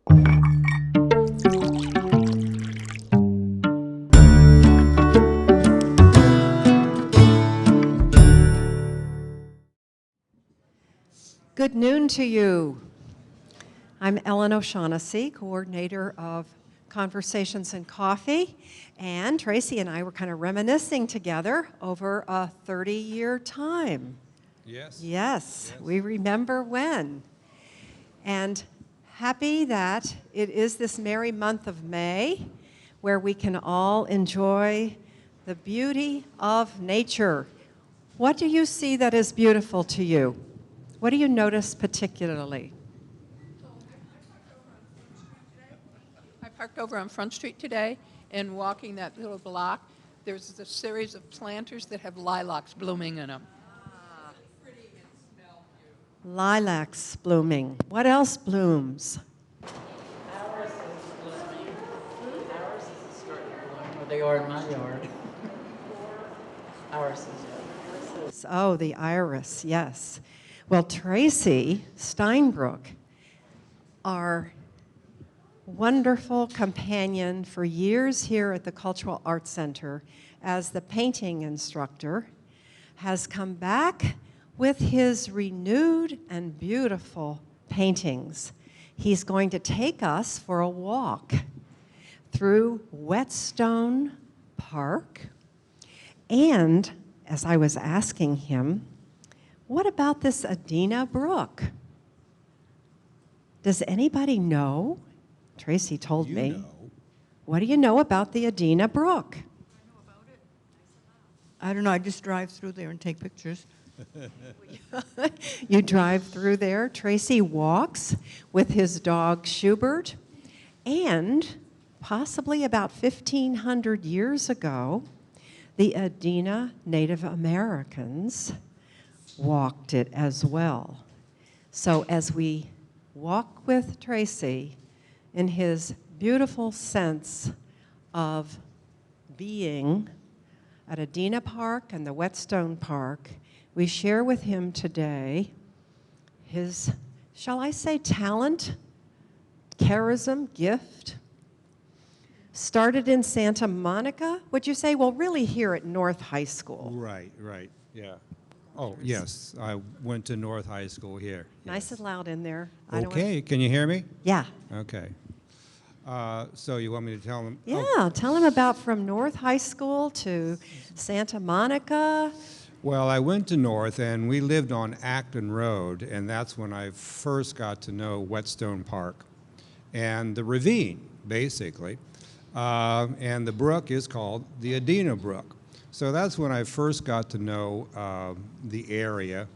Good noon to you. I'm Ellen O'Shaughnessy, coordinator of Conversations and Coffee, and Tracy and I were kind of reminiscing together over a 30-year time. Yes, we remember when. And happy that it is this merry month of May where we can all enjoy the beauty of nature. What do you see that is beautiful to you? What do you notice particularly? I parked over on Front Street today, and walking that little block, there's a series of planters that have lilacs blooming in them. Pretty and smell beautiful. Lilacs blooming. What else blooms? Ours is blooming. Ours is starting to bloom where they are in my yard. Ours is. Oh, the iris, yes. Well, Tracy Steinbrook, our wonderful companion for years here at the Cultural Arts Center as the painting instructor, has come back with his renewed and beautiful paintings. He's going to take us for a walk through Whetstone Park. And as I was asking him, what about this Adena Brook? Does anybody know? Tracy told me. Know. What do you know about the Adena Brook? I know about it. I don't know, I just drive through there and take pictures. You drive through there. Tracy walks with his dog Schubert. And possibly about 1,500 years ago, the Adena Native Americans walked it as well. So as we walk with Tracy in his beautiful sense of being at Adena Park and the Whetstone Park, we share with him today his, shall I say, talent, charism, gift. Started in Santa Monica, would you say? Well, really here at North High School. Right, yeah. Oh, yes, I went to North High School here. Nice and loud in there. Okay, can you hear me? Yeah. Okay. So you want me to tell them? Yeah, tell them about from North High School to Santa Monica. Well, I went to North, and we lived on Acton Road, and that's when I first got to know Whetstone Park and the ravine, basically. And the brook is called the Adena Brook. So that's when I first got to know the area.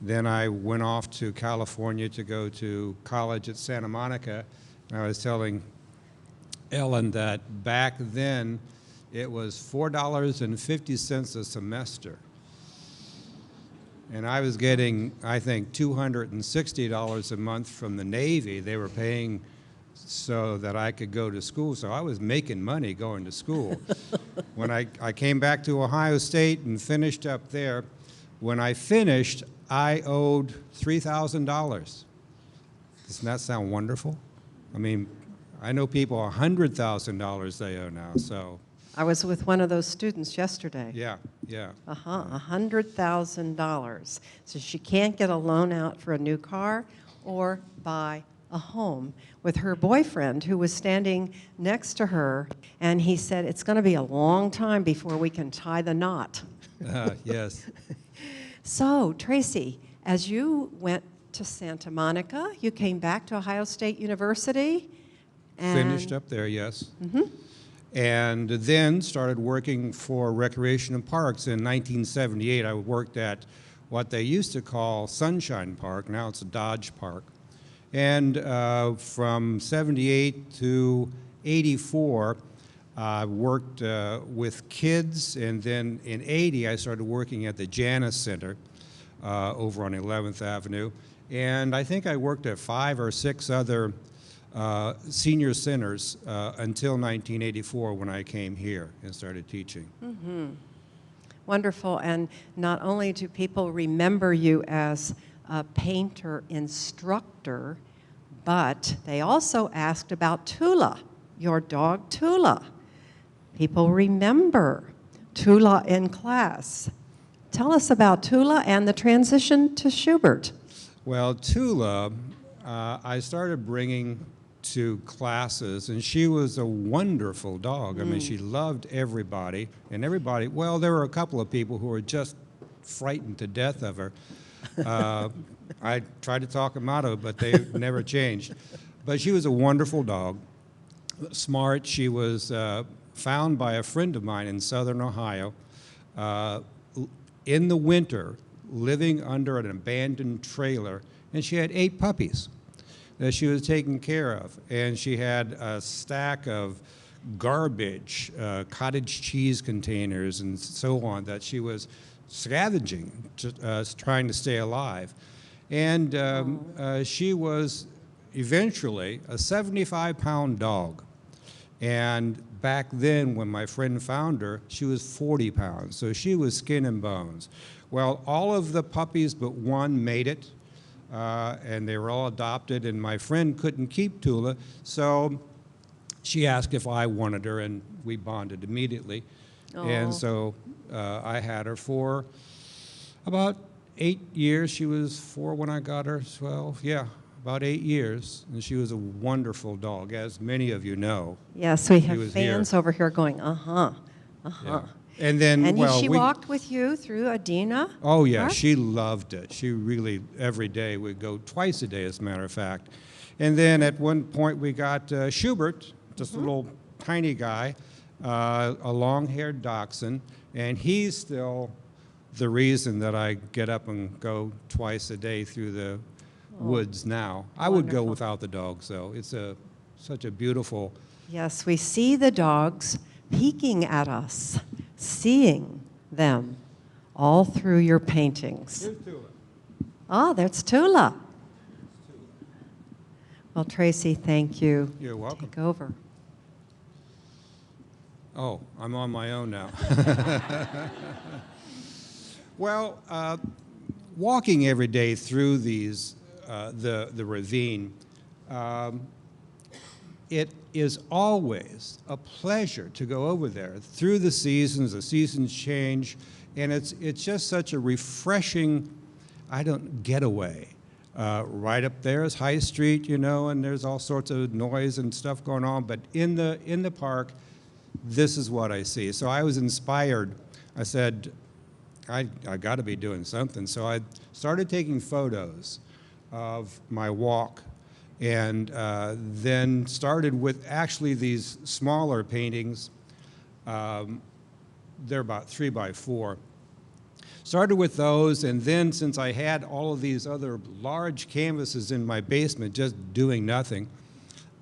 Then I went off to California to go to college at Santa Monica. And I was telling Ellen that back then it was $4.50 a semester. And I was getting, I think, $260 a month from the Navy. They were paying so that I could go to school. So I was making money going to school. When I came back to Ohio State and finished up there, when I finished, I owed $3,000. Doesn't that sound wonderful? I mean, I know people $100,000 they owe now, so. I was with one of those students yesterday. Yeah. $100,000. So she can't get a loan out for a new car or buy a home, with her boyfriend who was standing next to her, and he said, it's going to be a long time before we can tie the knot. Yes. So, Tracy, as you went to Santa Monica, you came back to Ohio State University. And Finished up there, yes. And then started working for Recreation and Parks. In 1978, I worked at what they used to call Sunshine Park. Now it's a Dodge Park. And from 78 to 84, I worked with kids, and then in 80, I started working at the Janus Center over on 11th Avenue. And I think I worked at 5 or 6 other senior centers until 1984 when I came here and started teaching. Wonderful, and not only do people remember you as a painter instructor, But they also asked about Tula, your dog Tula. People remember Tula in class. Tell us about Tula and the transition to Schubert. Well, Tula, I started bringing to classes, and she was a wonderful dog. I mean, she loved everybody, and everybody, well, there were a couple of people who were just frightened to death of her. I tried to talk them out of it, but they never changed. But she was a wonderful dog, smart. She was found by a friend of mine in southern Ohio in the winter, living under an abandoned trailer, and she had 8 puppies that she was taking care of. And she had a stack of garbage, cottage cheese containers and so on that she was scavenging, trying to stay alive. And she was eventually a 75-pound dog. And back then, when my friend found her, she was 40 pounds, so she was skin and bones. Well, all of the puppies but one made it, and they were all adopted, and my friend couldn't keep Tula, so she asked if I wanted her, and we bonded immediately. And so I had her for about 8 years. She was 4 when I got her, 12, yeah, about 8 years. And she was a wonderful dog, as many of you know. Yes, we She have was fans here. over here going, uh-huh, uh-huh. Yeah. And then, And well, she we, walked with you through Adena? oh yeah, Park? she loved it. She really, every day, we'd go twice a day, as a matter of fact. And then at one point we got Schubert, just a little tiny guy, a long-haired dachshund, and he's still the reason that I get up and go twice a day through the woods now. I would go Wonderful. without the dogs, though. It's such a beautiful. Yes, we see the dogs peeking at us, seeing them all through your paintings. Ah, that's Tula. Well, Tracy, thank you. You're welcome. Take over. Oh, I'm on my own now. Well, walking every day through these, the ravine, it is always a pleasure to go over there. Through the seasons change, and it's just such a refreshing, getaway. Right up there is High Street, you know, and there's all sorts of noise and stuff going on, but in the park, this is what I see. So I was inspired. I said, I got to be doing something. So I started taking photos of my walk, and then started with actually these smaller paintings. They're about 3 by 4. Started with those, and then since I had all of these other large canvases in my basement just doing nothing,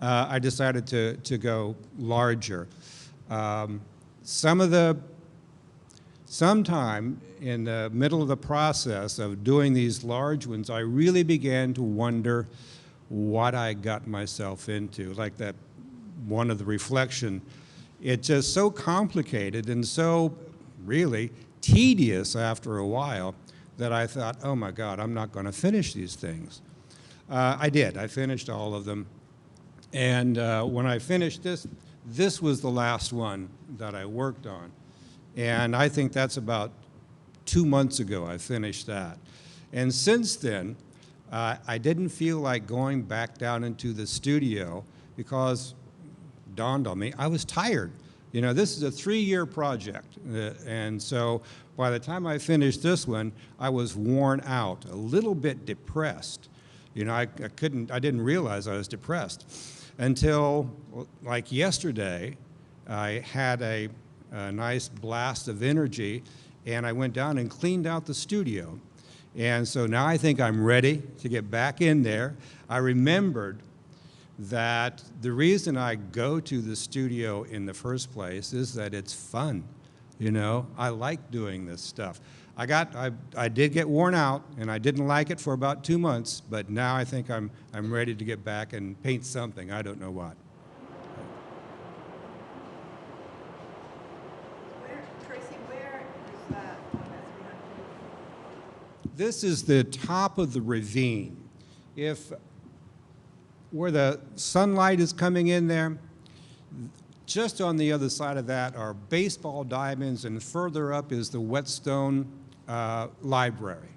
I decided to go larger. Sometime in the middle of the process of doing these large ones, I really began to wonder what I got myself into, like that one of the reflection. It's just so complicated and so really tedious after a while that I thought, oh my God, I'm not going to finish these things. I did. I finished all of them. And when I finished this was the last one that I worked on. And I think that's about 2 months ago I finished that. And since then, I didn't feel like going back down into the studio because it dawned on me, I was tired. You know, this is a 3-year project. And so by the time I finished this one, I was worn out, a little bit depressed. You know, I didn't realize I was depressed until like yesterday, I had a nice blast of energy, and I went down and cleaned out the studio. And so now I think I'm ready to get back in there. I remembered that the reason I go to the studio in the first place is that it's fun. You know, I like doing this stuff. I did get worn out, and I didn't like it for about 2 months, but now I think I'm ready to get back and paint something. I don't know what. Tracy, where is that one that's behind you? This is the top of the ravine. If where the sunlight is coming in there, just on the other side of that are baseball diamonds, and further up is the Whetstone Library.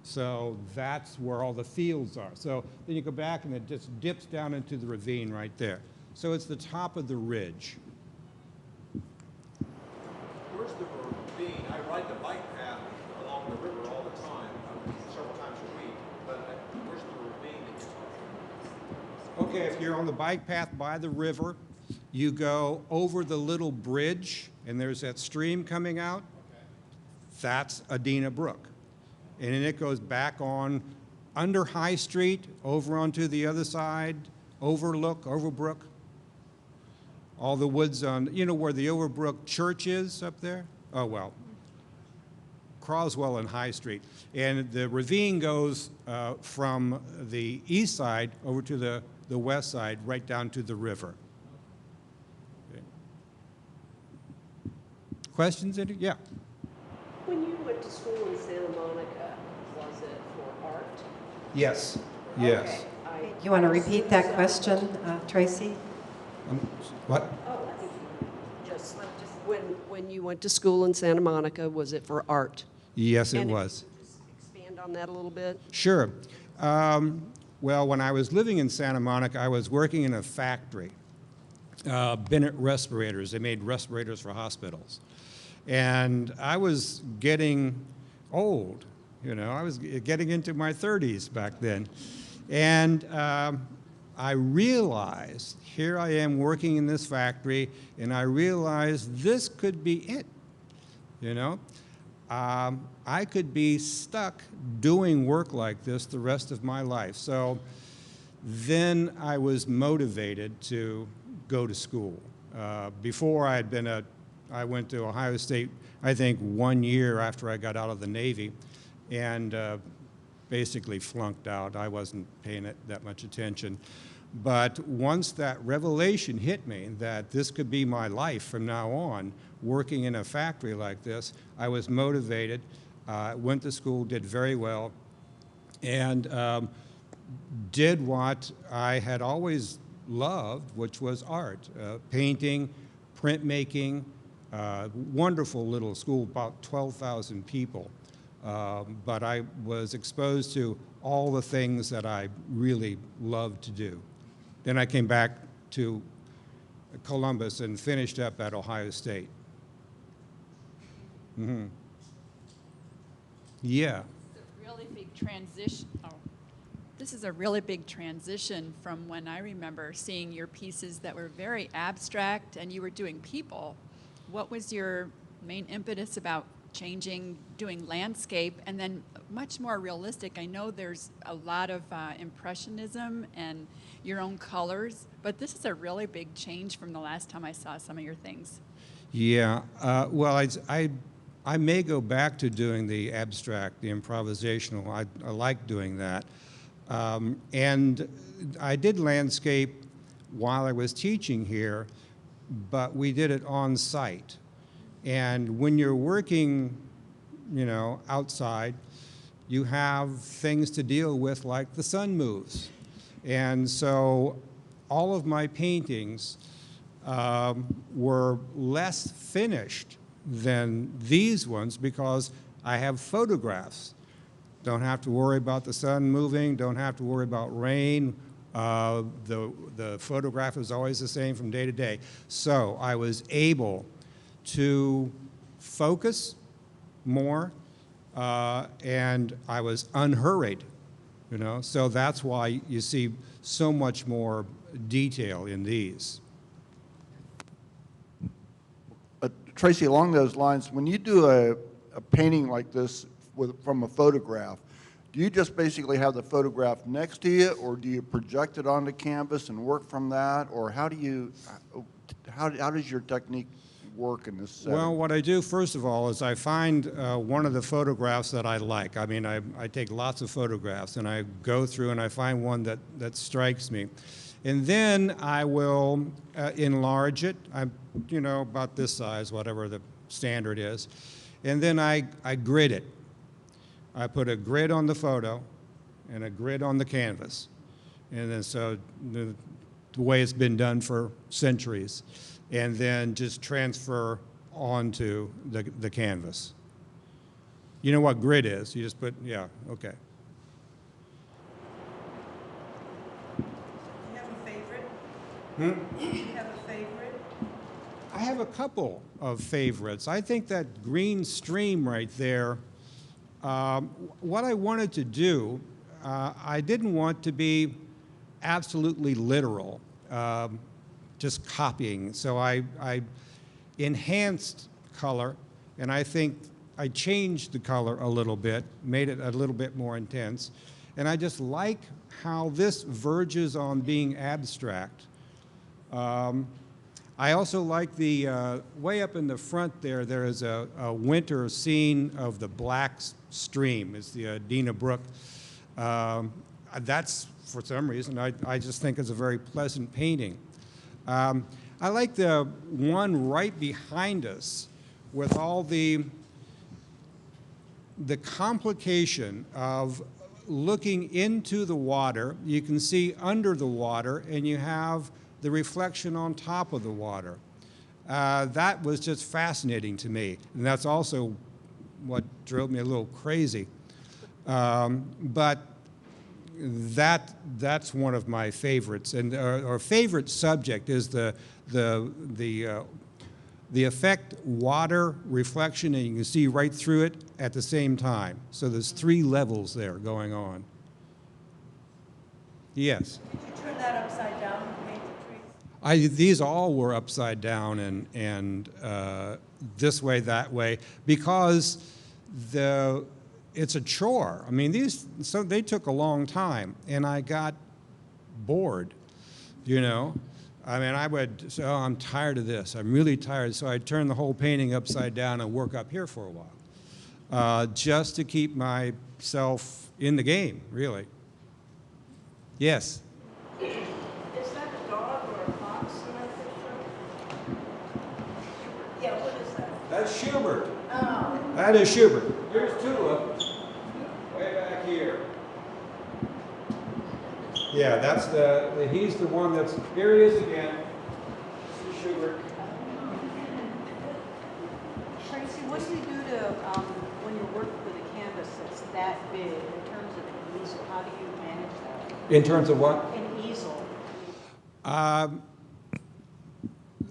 So that's where all the fields are. So then you go back and it just dips down into the ravine right there. So it's the top of the ridge. Where's the ravine? I ride the bike path along the river all the time, several times a week, but where's the ravine that you're talking about? Okay, if you're on the bike path by the river, you go over the little bridge, and there's that stream coming out. Okay. That's Adena Brook. And then it goes back on under High Street, over onto the other side, Overbrook. All the woods on, you know where the Overbrook Church is up there? Oh, well, Croswell and High Street. And the ravine goes from the east side over to the west side, right down to the river. Okay. Questions? Yeah. When you went to school in Santa Monica, was it for art? Yes. Yes. Okay, You want to repeat that question, Tracy? What? Oh, I think you just when you went to school in Santa Monica, was it for art? Yes, it And if was. you could just expand on that a little bit. Sure. Well, when I was living in Santa Monica, I was working in a factory, Bennett Respirators. They made respirators for hospitals. And I was getting old, you know. I was getting into my 30s back then. And I realized, here I am working in this factory, and I realized this could be it, you know. I could be stuck doing work like this the rest of my life. So then I was motivated to go to school. Before I went to Ohio State, I think 1 year after I got out of the Navy, and basically flunked out. I wasn't paying it that much attention. But once that revelation hit me that this could be my life from now on, working in a factory like this, I was motivated, went to school, did very well, and did what I had always loved, which was art, painting, printmaking, wonderful little school, about 12,000 people. But I was exposed to all the things that I really loved to do. Then I came back to Columbus and finished up at Ohio State. Mm-hmm. Yeah. It's a really big transition. Oh, this is a really big transition from when I remember seeing your pieces that were very abstract and you were doing people. What was your main impetus about changing, doing landscape, and then much more realistic? I know there's a lot of impressionism and your own colors, but this is a really big change from the last time I saw some of your things. Yeah, well, I may go back to doing the abstract, the improvisational. I like doing that. And I did landscape while I was teaching here, but we did it on site. And when you're working, you know, outside, you have things to deal with like the sun moves. And so all of my paintings were less finished than these ones because I have photographs. Don't have to worry about the sun moving, don't have to worry about rain. The photograph is always the same from day to day. So I was able to focus more, and I was unhurried, you know. So that's why you see so much more detail in these. Tracy, along those lines, when you do a painting like this from a photograph, do you just basically have the photograph next to you, or do you project it onto canvas and work from that, or how does your technique work in this setting? Well, what I do, first of all, is I find one of the photographs that I like. I mean, I take lots of photographs, and I go through and I find one that strikes me. And then I will enlarge it, you know, about this size, whatever the standard is. And then I grid it. I put a grid on the photo and a grid on the canvas. And then so the way it's been done for centuries, and then just transfer onto the canvas. You know what grid is? You just put, yeah, okay. Do you have a favorite? Hmm? Do you have a favorite? I have a couple of favorites. I think that green stream right there, what I wanted to do, I didn't want to be absolutely literal, just copying. So I enhanced color, and I think I changed the color a little bit, made it a little bit more intense. And I just like how this verges on being abstract. I also like the, way up in the front there is a winter scene of the black stream. It's the Adena Brook. That's, for some reason, I just think it's a very pleasant painting. I like the one right behind us with all the complication of looking into the water. You can see under the water, and you have the reflection on top of the water. That was just fascinating to me, and that's also what drove me a little crazy. But that's one of my favorites, and our favorite subject is the effect water reflection, and you can see right through it at the same time. So there's 3 levels there going on. Yes. Did you turn that upside down and paint the trees? These all were upside down and this way, that way, because it's a chore. I mean, so they took a long time, and I got bored, you know. I mean, I would say, oh, I'm tired of this. I'm really tired. So I'd turn the whole painting upside down and work up here for a while, just to keep myself in the game, really. Yes? Is that a dog or a fox in that picture? Yeah, what is that? That's Schubert. Oh. That is Schubert. There's 2 of them, way back here. Yeah, that's he's the one that's, here he is again. This is Schubert. Tracy, what do you do to, when you're working with a canvas that's that big in terms of an easel? How do you manage that? In terms of what? An easel.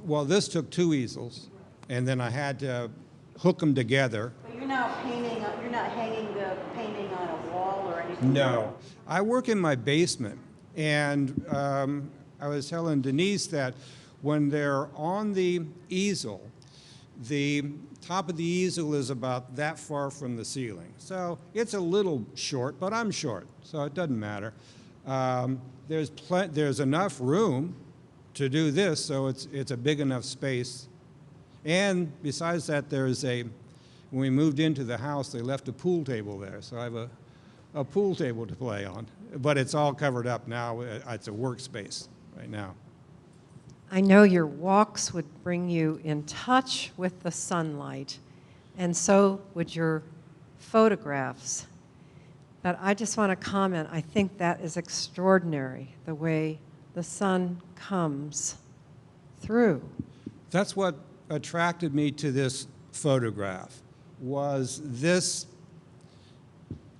Well, this took 2 easels, and then I had to hook them together. But you're not painting, you're not hanging the painting on a wall or anything? No. I work in my basement, and I was telling Denise that when they're on the easel, the top of the easel is about that far from the ceiling. So it's a little short, but I'm short, so it doesn't matter. There's enough room to do this, so it's a big enough space. And besides that, when we moved into the house, they left a pool table there, so I have a pool table to play on. But it's all covered up now. It's a workspace right now. I know your walks would bring you in touch with the sunlight, and so would your photographs. But I just want to comment, I think that is extraordinary, the way the sun comes through. That's what attracted me to this photograph, was this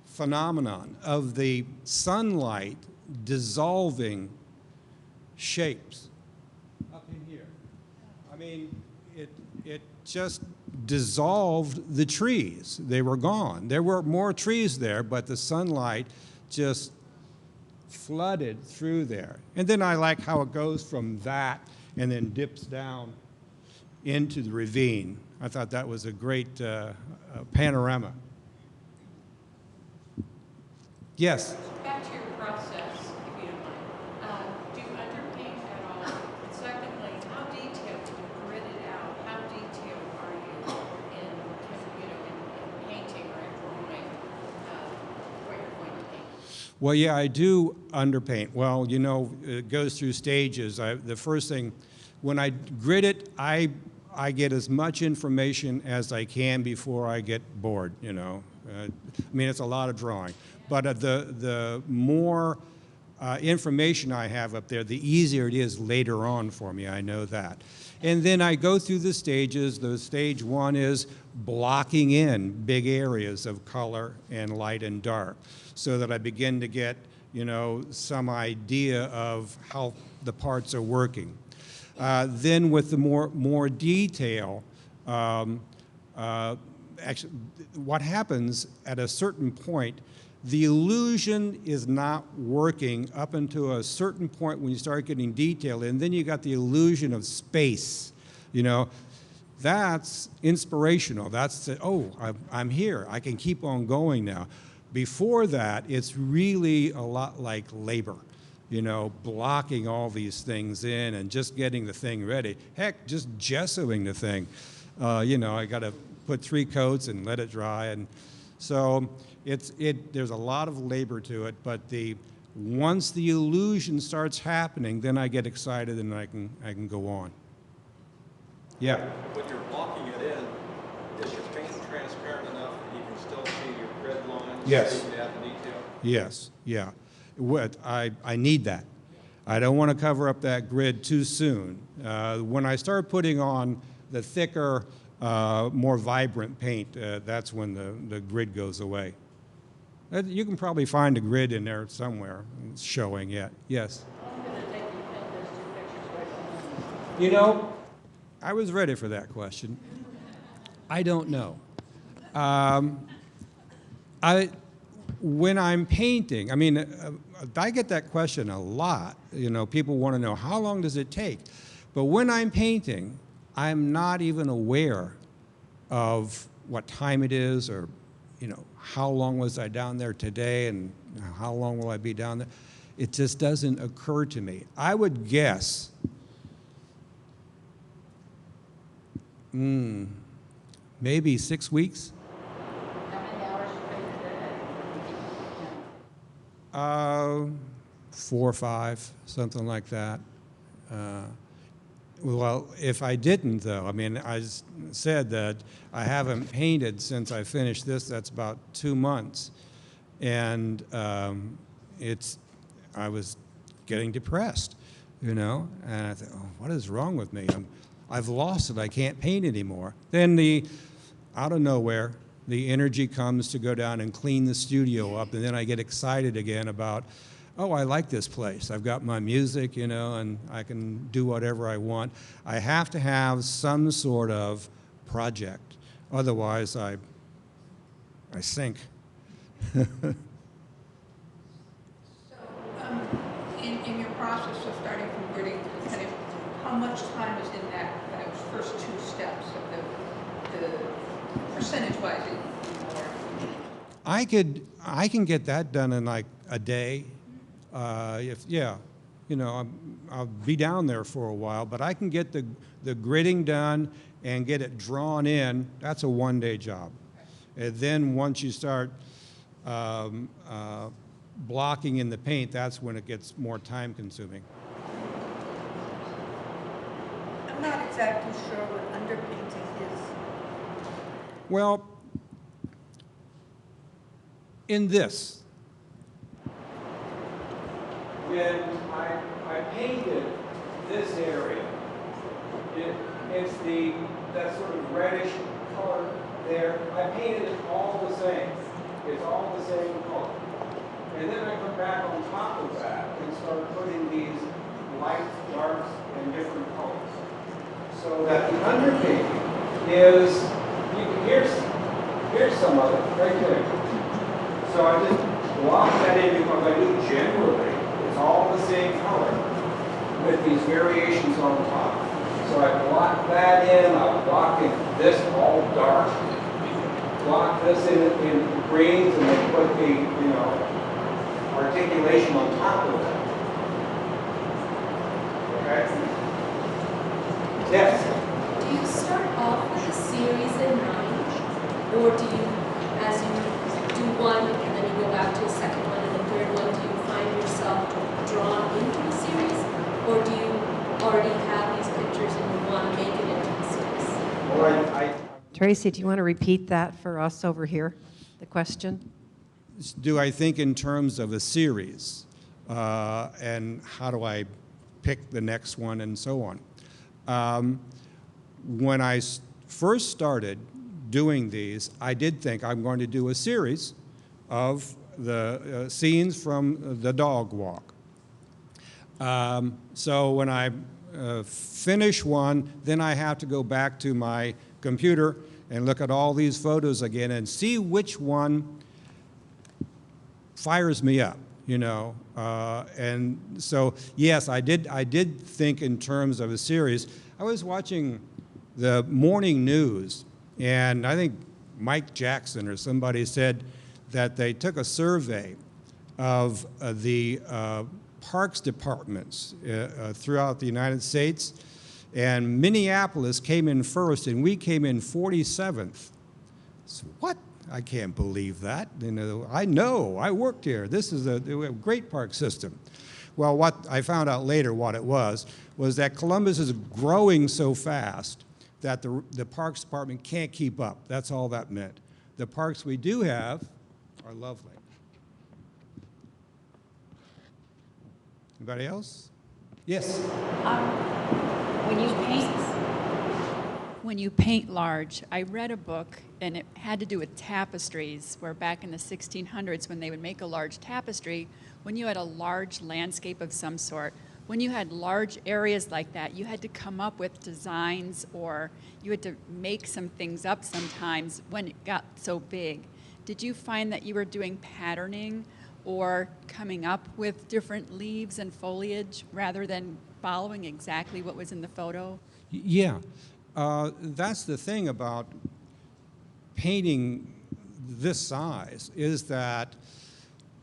phenomenon of the sunlight dissolving shapes up in here. I mean, it just dissolved the trees. They were gone. There were more trees there, but the sunlight just flooded through there. And then I like how it goes from that and then dips down into the ravine. I thought that was a great panorama. Yes? Back to your process, if you don't mind. Do you underpaint at all? And secondly, how detailed, when you grid it out, how detailed are you in painting or in drawing what you're going to paint? Well, yeah, I do underpaint. Well, you know, it goes through stages. The first thing, when I grid it, I get as much information as I can before I get bored, you know. I mean, it's a lot of drawing. But the more information I have up there, the easier it is later on for me. I know that. And then I go through the stages. The stage one is blocking in big areas of color and light and dark so that I begin to get, you know, some idea of how the parts are working. Then with the more detail, actually, what happens at a certain point, the illusion is not working up until a certain point when you start getting detail, and then you got the illusion of space. You know, that's inspirational. That's, oh, I'm here. I can keep on going now. Before that, it's really a lot like labor, you know, blocking all these things in and just getting the thing ready. Heck, just gessoing the thing. You know, I got to put 3 coats and let it dry, and so there's a lot of labor to it, but once the illusion starts happening, then I get excited and I can go on. Yeah. When you're blocking it in, is your paint transparent enough that you can still see your grid lines? Yes. So you can add the detail? Yes, yeah. I need that. I don't want to cover up that grid too soon. When I start putting on the thicker, more vibrant paint, that's when the grid goes away. You can probably find a grid in there somewhere showing yet. Yes? I'm going to take you and paint those 2 pictures right now. You know, I was ready for that question. I don't know. When I'm painting, I mean, I get that question a lot. You know, people want to know, how long does it take? But when I'm painting, I'm not even aware of what time it is, or, you know, how long was I down there today and how long will I be down there? It just doesn't occur to me. I would guess maybe 6 weeks. How many hours you paint a day? 4 or 5, something like that. Well, if I didn't, though, I mean, I said that I haven't painted since I finished this. That's about 2 months, and I was getting depressed, you know. And I thought, oh, what is wrong with me? I've lost it. I can't paint anymore. Then out of nowhere, the energy comes to go down and clean the studio up, and then I get excited again about, oh, I like this place. I've got my music, you know, and I can do whatever I want. I have to have some sort of project. Otherwise, I sink. So, in your process of starting from gridding to finish, how much time is in those first 2 steps of the percentage-wise? I can get that done in like a day. You know, I'll be down there for a while, but I can get the gridding done and get it drawn in. That's a 1-day job. And then once you start blocking in the paint, that's when it gets more time consuming. I'm not exactly sure what underpainting is. Well, in this, when I painted this area, it's that sort of reddish color there. I painted it all the same. It's all the same color. And then I come back on top of that and start putting these lights, darks, and different colors. So that the underpainting is, here's some of it right there. So I just block that in because I do generally. It's all the same color with these variations on top. So I block that in, I'll block in this all dark, block this in greens, and then put the, you know, articulation on top of that. Okay? Yes? Do you start off with a series in mind, or do you, as you do one and then you go back to a second one and the third one, do you find yourself drawn into a series, or do you already have these pictures and you want to make it into a series? Well, Tracy, do you want to repeat that for us over here, the question? do I think in terms of a series? and how do I pick the next one, and so on. When I first started doing these, I did think I'm going to do a series of the scenes from the dog walk. So when I finish one, then I have to go back to my computer and look at all these photos again and see which one fires me up, you know. And so, yes, I did think in terms of a series. I was watching the morning news, and I think Mike Jackson or somebody said that they took a survey of the parks departments throughout the United States, and Minneapolis came in first, and we came in 47th. So what? I can't believe that. You know, I worked here. This is a great park system. Well, what I found out later what it was that Columbus is growing so fast that the Parks Department can't keep up. That's all that meant. The parks we do have are lovely. Anybody else? Yes? When you paint large, I read a book, and it had to do with tapestries, where back in the 1600s, when they would make a large tapestry, when you had a large landscape of some sort, when you had large areas like that, you had to come up with designs, or you had to make some things up sometimes when it got so big. Did you find that you were doing patterning or coming up with different leaves and foliage rather than following exactly what was in the photo? Yeah. That's the thing about painting this size, is that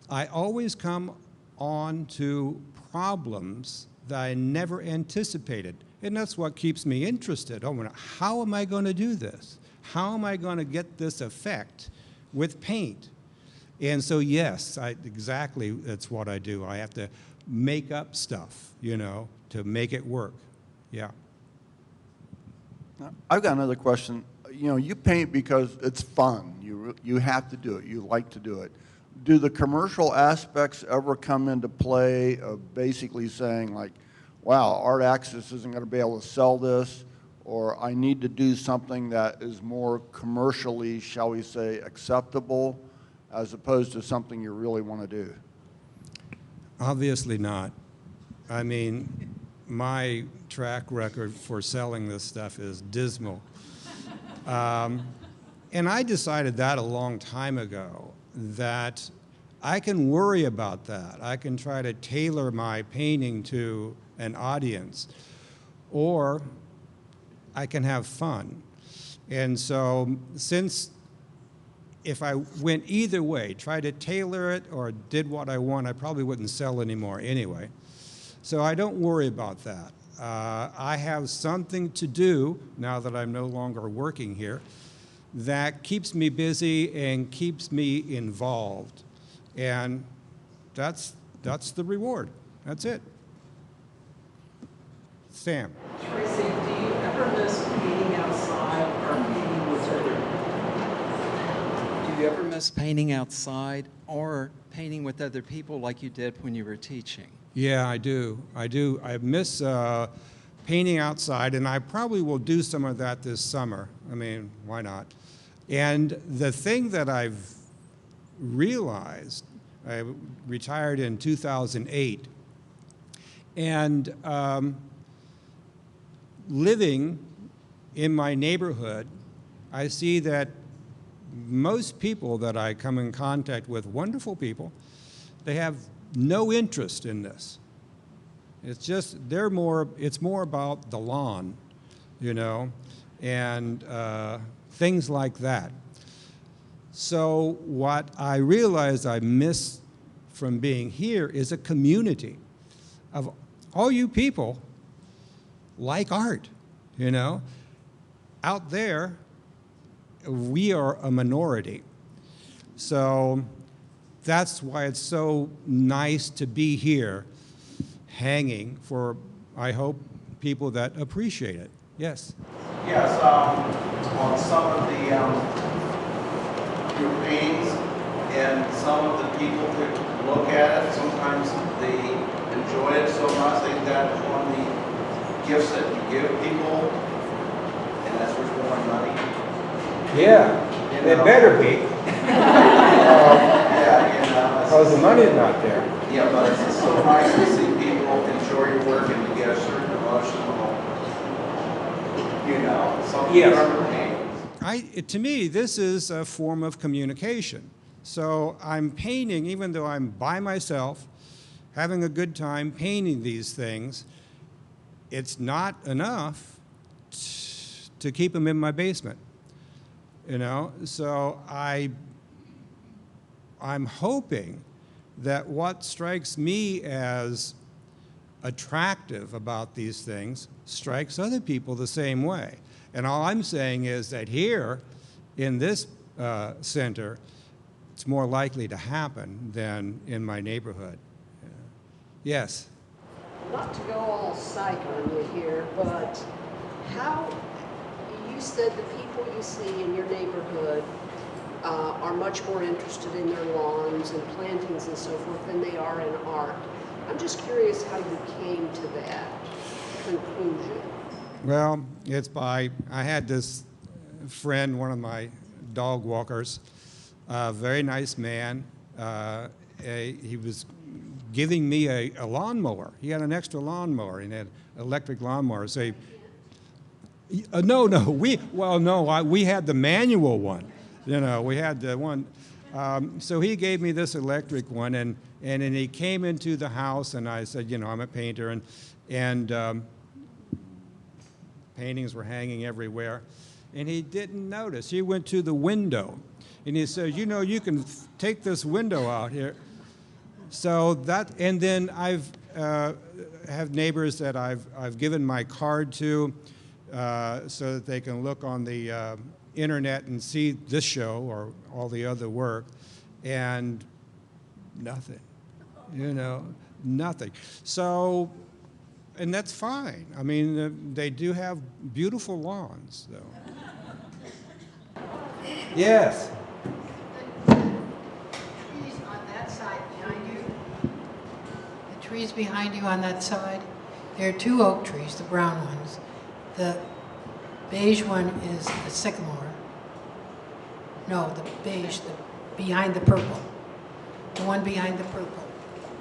I always come on to problems that I never anticipated. And that's what keeps me interested. Oh, how am I going to do this? How am I going to get this effect with paint? And so, yes, exactly, that's what I do. I have to make up stuff, you know, to make it work. Yeah. I've got another question. You know, you paint because it's fun. You have to do it. You like to do it. Do the commercial aspects ever come into play of basically saying, like, wow, Art Axis isn't going to be able to sell this, or I need to do something that is more commercially, shall we say, acceptable, as opposed to something you really want to do? Obviously not. I mean, my track record for selling this stuff is dismal. And I decided that a long time ago, that I can worry about that. I can try to tailor my painting to an audience, or I can have fun. And so, since if I went either way, tried to tailor it or did what I want, I probably wouldn't sell anymore anyway. So I don't worry about that. I have something to do, now that I'm no longer working here, that keeps me busy and keeps me involved. And that's the reward. That's it. Sam. Tracy, do you ever miss painting outside or painting with other? Do you ever miss painting outside or painting with other people like you did when you were teaching? Yeah, I do. I miss painting outside, and I probably will do some of that this summer. I mean, why not? And the thing that I've realized, I retired in 2008, and living in my neighborhood, I see that most people that I come in contact with, wonderful people, they have no interest in this. It's just, it's more about the lawn, you know, and things like that. So what I realize I miss from being here is a community of all you people like art, you know. Out there, we are a minority. So that's why it's so nice to be here, hanging for, I hope, people that appreciate it. Yes? Yes, on some of the, your paintings, and some of the people could look at it. Sometimes they gifts that you give people, and that's what's more money? Yeah, You they know? better be, Yeah, you know. because the money's not there. Yeah, but it's so nice to see people enjoy your work and to get a certain emotional, you know, something Yes. from your paintings. To me, this is a form of communication. So I'm painting, even though I'm by myself, having a good time painting these things. It's not enough to keep them in my basement, you know. So I'm hoping that what strikes me as attractive about these things strikes other people the same way. And all I'm saying is that here in this center, it's more likely to happen than in my neighborhood. Yes? Not to go all psych on you here, but how, you said the people you see in your neighborhood are much more interested in their lawns and plantings and so forth than they are in art. I'm just curious how you came to that conclusion. Well, I had this friend, one of my dog walkers, a very nice man. He was giving me a lawnmower. He had an extra lawnmower, and had an electric lawnmower. So we had the manual one. You know, we had the one. So he gave me this electric one, and then he came into the house, and I said, you know, I'm a painter, and paintings were hanging everywhere, and he didn't notice. He went to the window, and he said, you know, you can take this window out here. So that, and then I've have neighbors that I've given my card to, so that they can look on the internet and see this show or all the other work, and nothing, you know, nothing. So, and that's fine. I mean, they do have beautiful lawns, though. Yes. Trees on that side behind you, the trees behind you on that side, there are two oak trees, the brown ones. The beige one is a sycamore. No, the beige, behind the purple. The one behind the purple.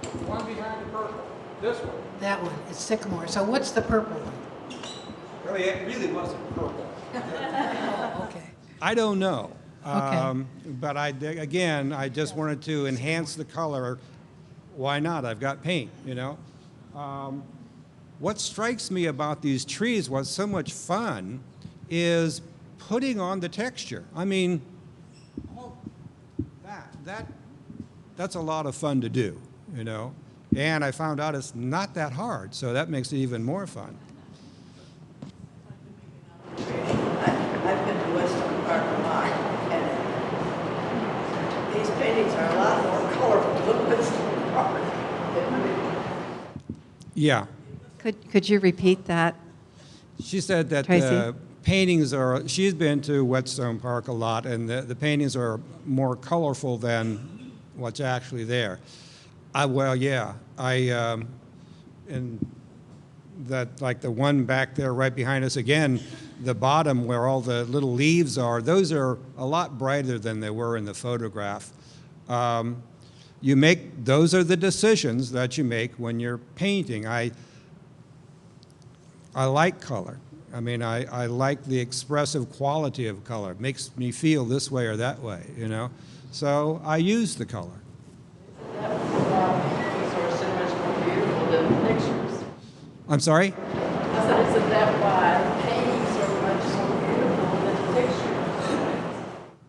The one behind the purple, this one. That one, it's sycamore. So what's the purple one? Really, it really wasn't purple. Oh, okay. I don't know. Okay. But again, I just wanted to enhance the color. Why not? I've got paint, you know. What strikes me about these trees, what's so much fun, is putting on the texture. I mean, that's a lot of fun to do, you know. And I found out it's not that hard, so that makes it even more fun. I've been to Whetstone Park a lot, and these paintings are a lot more colorful than Whetstone Park. Yeah. Could you repeat that? She said that Tracy? paintings are, she's been to Whetstone Park a lot, and the paintings are more colorful than what's actually there. Well, yeah, and that, like the one back there right behind us again, the bottom where all the little leaves are, those are a lot brighter than they were in the photograph. Those are the decisions that you make when you're painting. I like color. I mean, I like the expressive quality of color. It makes me feel this way or that way, you know? So I use the color. These are so much more beautiful than the pictures. I'm sorry? I said, isn't that why paintings are much more beautiful than pictures?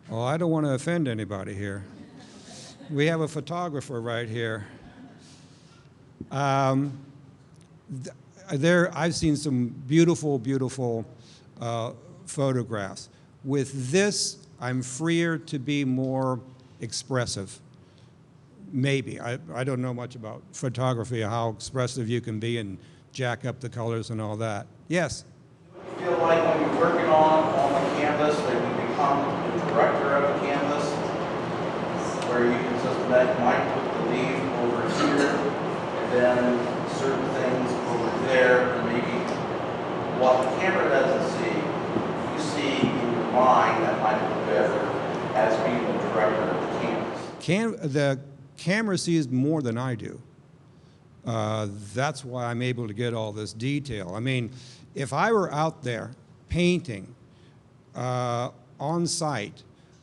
Well, I don't want to offend anybody here. We have a photographer right here. I've seen some beautiful, beautiful photographs. With this, I'm freer to be more expressive. Maybe. I don't know much about photography, how expressive you can be and jack up the colors and all that. Yes? Do you feel like when you're working on the canvas that you become the director of the canvas, where you can just might put the leaf over here, and then certain things over there, and maybe the camera sees more than I do. That's why I'm able to get all this detail. I mean, if I were out there painting on site,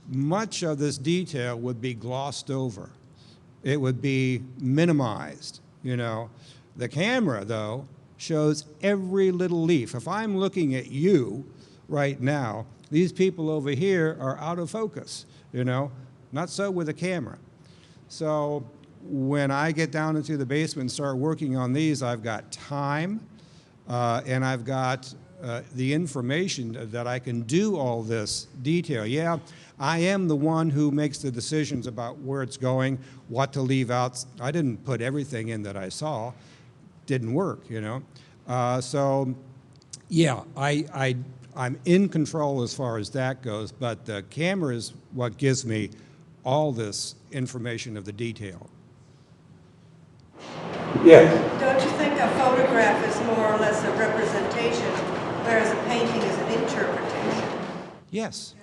much of this detail would be glossed over. It would be minimized, you know. The camera, though, shows every little leaf. If I'm looking at you right now, these people over here are out of focus, you know. Not so with a camera. So when I get down into the basement and start working on these, I've got time and I've got the information that I can do all this detail. Yeah, I am the one who makes the decisions about where it's going, what to leave out. I didn't put everything in that I saw. Didn't work, you know. So yeah, I'm in control as far as that goes, but the camera is what gives me all this information of the detail. Yes. Don't you think a photograph is more or less a representation, whereas a painting is an interpretation? Yes.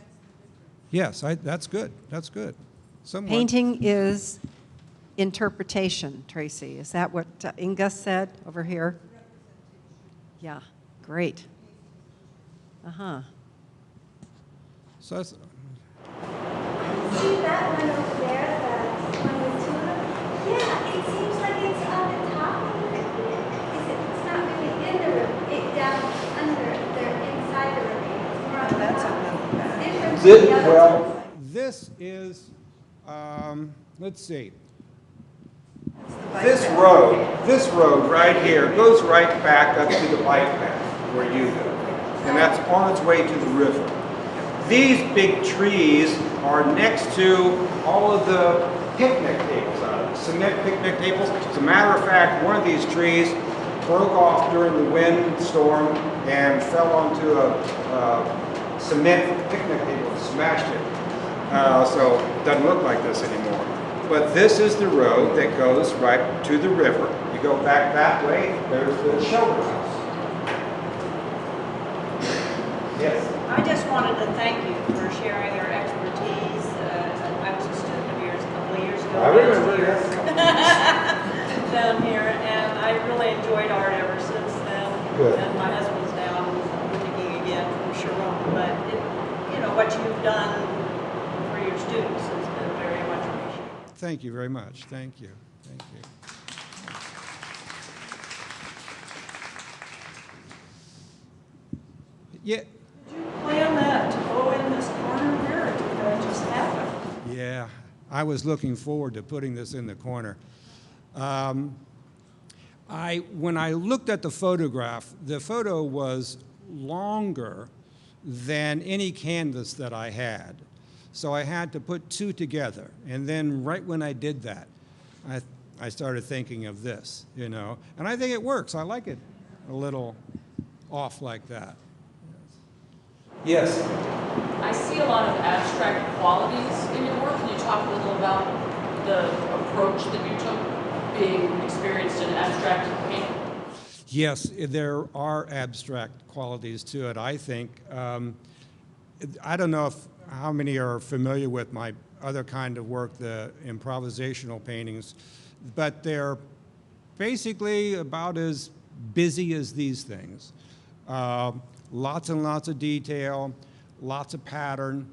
Yes, that's good. That's good. Somewhat. Painting is interpretation, Tracy. Is that what Inga said over here? Yeah, great. Uh-huh. So that's, See that one over there, the one with tulip? Yeah, it seems like it's on the top of the ravine. It's not really in the ravine, down under, they're inside the ravine. It's more on the top. It's different from the other ones. this is, let's see. This road right here goes right back up to the bike path where you go. And that's on its way to the river. These big trees are next to all of the picnic tables, cement picnic tables. As a matter of fact, one of these trees broke off during the windstorm and fell onto a cement picnic table and smashed it. So it doesn't look like this anymore. But this is the road that goes right to the river. You go back that way, there's the shelter house. Yes. I just wanted to thank you for sharing your expertise. I was a student of yours a couple of years ago. I remember down here, and I really enjoyed art ever since then. Good. And my husband's down digging again from Sharon. But you know what you've done for your students has been very much appreciated. Thank you very much. Thank you. Thank you. Yeah. Plan that to go in this corner here, or did that just happen? Yeah, I was looking forward to putting this in the corner. When I looked at the photograph, the photo was longer than any canvas that I had. So I had to put two together. And then right when I did that, I started thinking of this, you know. And I think it works. I like it a little off like that. Yes. I see a lot of abstract qualities in your work. Can you talk a little about the approach that you took being experienced in abstract painting? Yes, there are abstract qualities to it, I think. I don't know how many are familiar with my other kind of work, the improvisational paintings, but they're basically about as busy as these things. Lots and lots of detail, lots of pattern.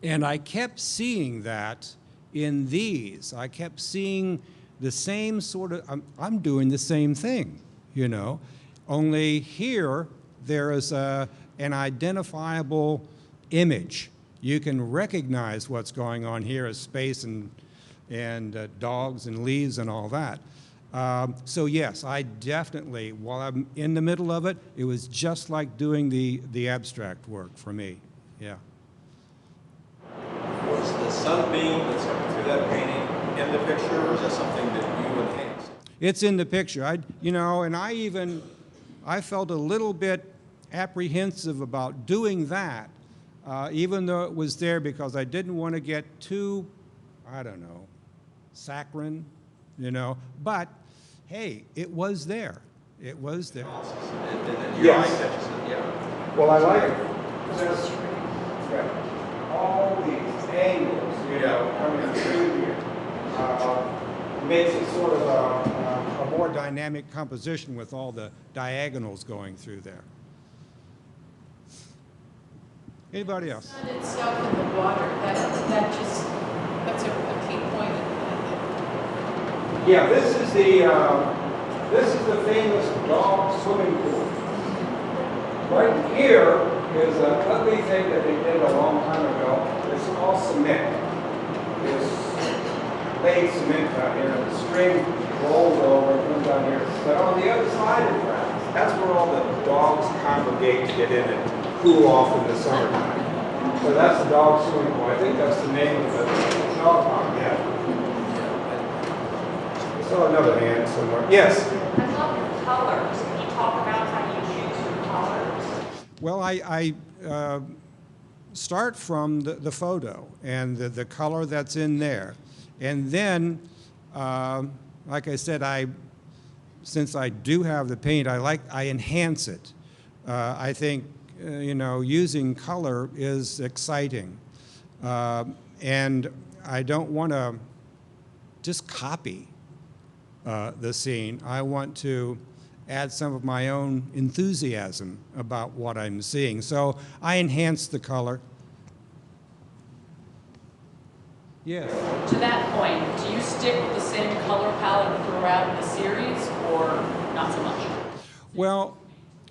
And I kept seeing that in these. I kept seeing the same sort of, I'm doing the same thing, you know, only here there is an identifiable image. You can recognize what's going on here as space and dogs and leaves and all that. So yes, I definitely, while I'm in the middle of it, it was just like doing the abstract work for me, yeah. Was the sunbeam that's coming through that painting in the picture, or is that something that you enhanced? It's in the picture, you know, and I felt a little bit apprehensive about doing that, even though it was there, because I didn't want to get too, I don't know, saccharine, you know, but hey, it was there. It was there. Yes. Well, I like it. All these angles, you know, coming through here. Makes it sort of a more dynamic composition with all the diagonals going through there. Anybody else? The sun itself in the water, that's a key point. Yeah, this is the famous dog swimming pool. Right here is an ugly thing that they did a long time ago. It's called cement. It's laid cement down here, and the string rolls over and comes down here. But on the other side of that, that's where all the dogs congregate to get in and cool off in the summertime. So that's the dog swimming pool. I think that's the name of the dog pond, yeah. I saw another hand somewhere. Yes? I love your colors. Can you talk about how you choose your colors? Well, I start from the photo and the color that's in there. And then, like I said, since I do have the paint, I enhance it. I think, you know, using color is exciting. And I don't want to just copy the scene. I want to add some of my own enthusiasm about what I'm seeing. So I enhance the color. Yes. To that point, do you stick with the same color palette throughout the series, or not so much? Well,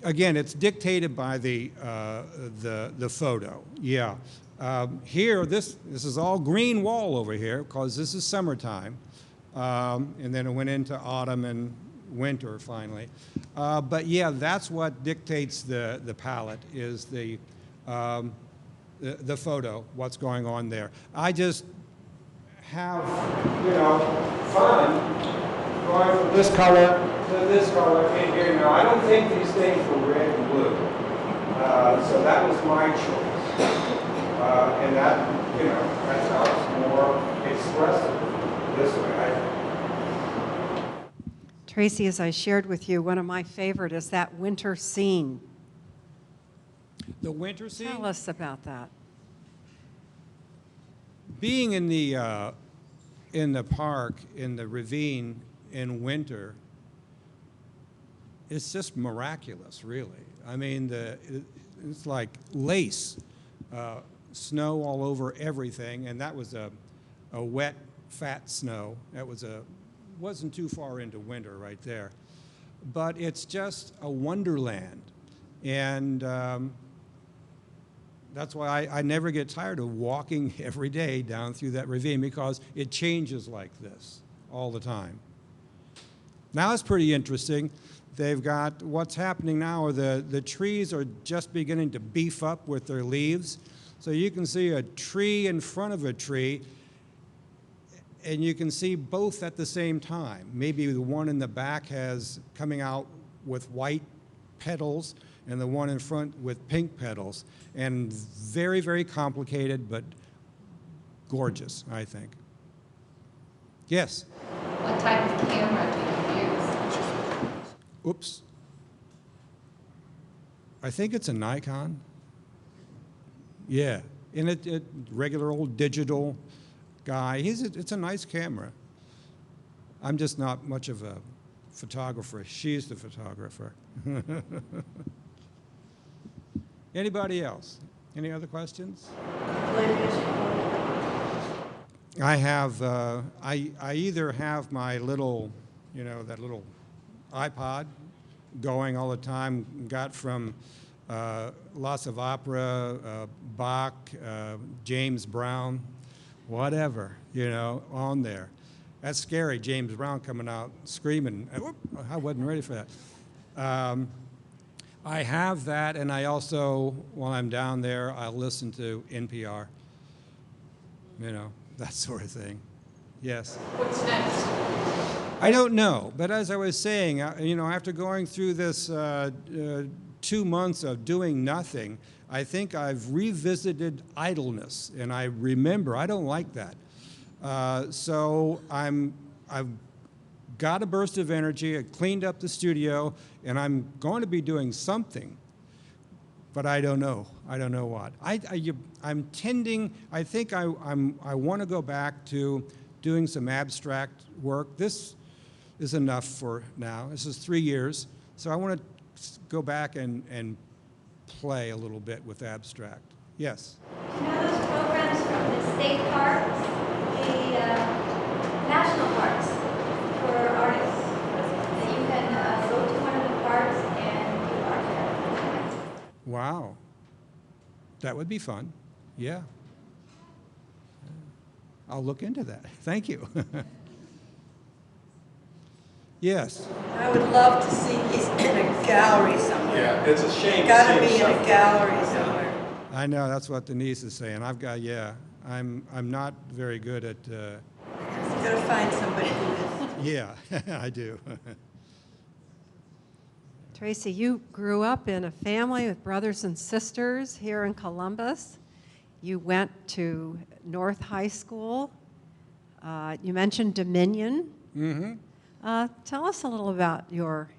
again, it's dictated by the photo. Yeah. Here, this is all green wall over here because this is summertime, and then it went into autumn and winter finally. But yeah, that's what dictates the palette is the photo, what's going on there. I just have, you know, fun going from this color to this color in here. Now, I don't think these things were red and blue, so that was my choice. And that, you know, that sounds more expressive this way. Tracy, as I shared with you, one of my favorite is that winter scene. The winter scene? Tell us about that. Being in the park, in the ravine in winter, it's just miraculous, really. I mean, it's like lace, snow all over everything, and that was a wet, fat snow. That wasn't too far into winter right there. But it's just a wonderland, and that's why I never get tired of walking every day down through that ravine because it changes like this all the time. Now it's pretty interesting. They've got what's happening now are the trees are just beginning to beef up with their leaves. So you can see a tree in front of a tree and you can see both at the same time. Maybe the one in the back has coming out with white petals and the one in front with pink petals. And very, very complicated, but gorgeous, I think. Yes? What type of camera do you use? Oops. I think it's a Nikon. Yeah, and it regular old digital guy. It's a nice camera. I'm just not much of a photographer. She's the photographer. Anybody else? Any other questions? I have, I either have my little, you know, that little iPod going all the time, got from lots of opera, Bach, James Brown, whatever, you know, on there. That's scary, James Brown coming out screaming. Whoop, I wasn't ready for that. I have that, and I also, while I'm down there, I'll listen to NPR, you know, that sort of thing. Yes? What's next? I don't know, but as I was saying, you know, after going through this 2 months of doing nothing, I think I've revisited idleness, and I remember I don't like that. So I've got a burst of energy, I cleaned up the studio, and I'm going to be doing something but I don't know. I don't know what. I'm tending, I think I want to go back to doing some abstract work. This is enough for now. This is 3 years. So I want to go back and play a little bit with abstract. Yes? You know those programs from the state parks, the national parks for artists? That you can go to one of the parks and do art there. Wow. That would be fun. Yeah. I'll look into that. Thank you. Yes. I would love to see these in a gallery somewhere. Yeah, it's a shame. Gotta be in a gallery somewhere. I know, that's what Denise is saying. I'm not very good at, You gotta find somebody who is. yeah, I do. Tracy, you grew up in a family with brothers and sisters here in Columbus. You went to North High School. You mentioned Dominion. Mm-hmm. Tell us a little about your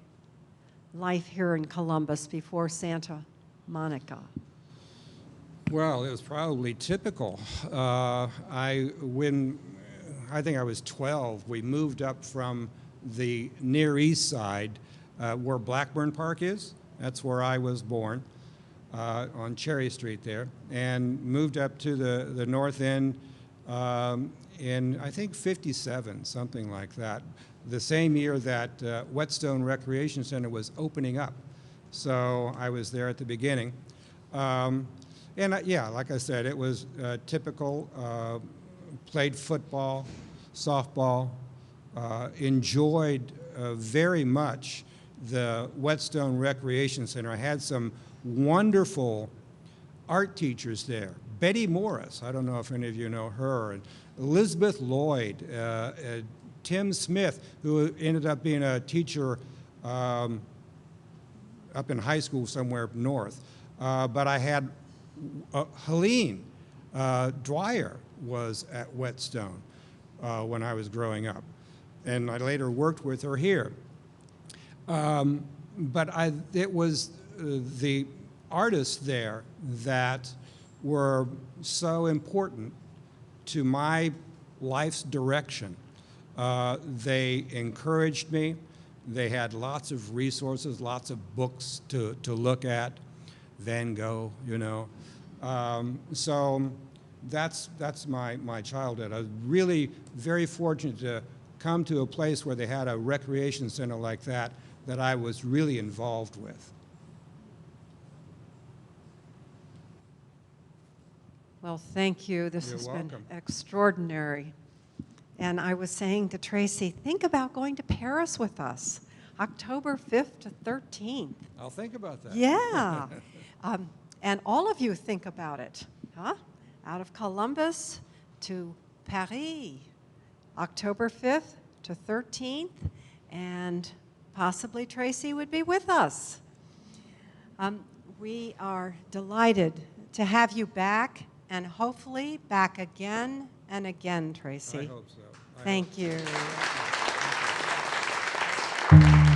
life here in Columbus before Santa Monica. Well, it was probably typical. When I think I was 12, we moved up from the Near East Side, where Blackburn Park is. That's where I was born, on Cherry Street there, and moved up to the North End in, I think, 57, something like that. The same year that Whetstone Recreation Center was opening up. So I was there at the beginning. Yeah, like I said, it was typical. Played football, softball, enjoyed very much the Whetstone Recreation Center. I had some wonderful art teachers there. Betty Morris, I don't know if any of you know her, and Elizabeth Lloyd, Tim Smith, who ended up being a teacher up in high school somewhere up north. But I had Helene Dwyer was at Whetstone when I was growing up. And I later worked with her here. But it was the artists there that were so important to my life's direction. They encouraged me. They had lots of resources, lots of books to look at. Van Gogh, you know. So that's my childhood. I was really very fortunate to come to a place where they had a recreation center like that I was really involved with. Well, thank you. This You're has welcome. been extraordinary. And I was saying to Tracy, think about going to Paris with us, October 5th to 13th. I'll think about that. Yeah. And all of you think about it, huh? Out of Columbus to Paris, October 5th to 13th, and possibly Tracy would be with us. We are delighted to have you back, and hopefully back again and again, Tracy. I hope so. Thank you. So.